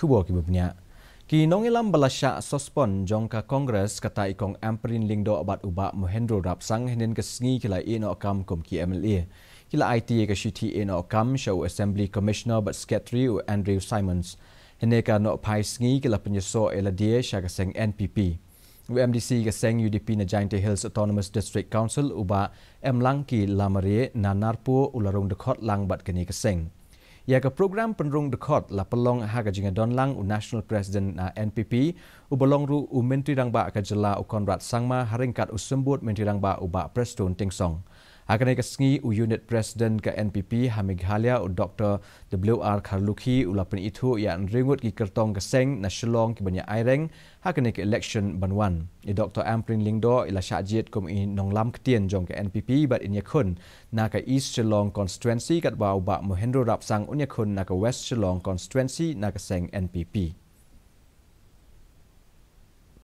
hubo ki bubnya. Ki nongilam balasya sospon jongka Kongres kata ikong Ampareen Lyngdoh abat ubak Mohendro Rapsang henen kesngi kila Iehnoh kam kum ki MLA. Kila IT ke shiti Iehnoh kam show Assembly Commissioner but Secretary Andrew Simons. Heneka no pai sngi kila Pyniasoh ela dia syakaseng NPP. UMDC kaseng UDP na Giant Hills Autonomous District Council uba Lang ki lamare na narpo ularong dekot lang bat kini kaseng. Ia ke program penrung dekot la pelong haga jinga donlang u National President na NPP ubalong ru u Menteri Rangba ke jela u Konrad Sangma haringkat u sembut Menteri Rangba uba Preston Tingsong. Hakanai kesngi u Unit President ke NPP Hamig Halia u Dr. WR Karlukhi u lapen itu yang ringut ki kertong keseng na Shillong ki banyak aireng hakanai ke election banwan. Dr. Ampareen Lyngdoh ila syajit kum i nonglam ketien jong ke NPP bat inya kun na ke East Shillong constituency kat ba ubak Mohendro Rapsang unya kun na ke West Shillong constituency na keseng NPP.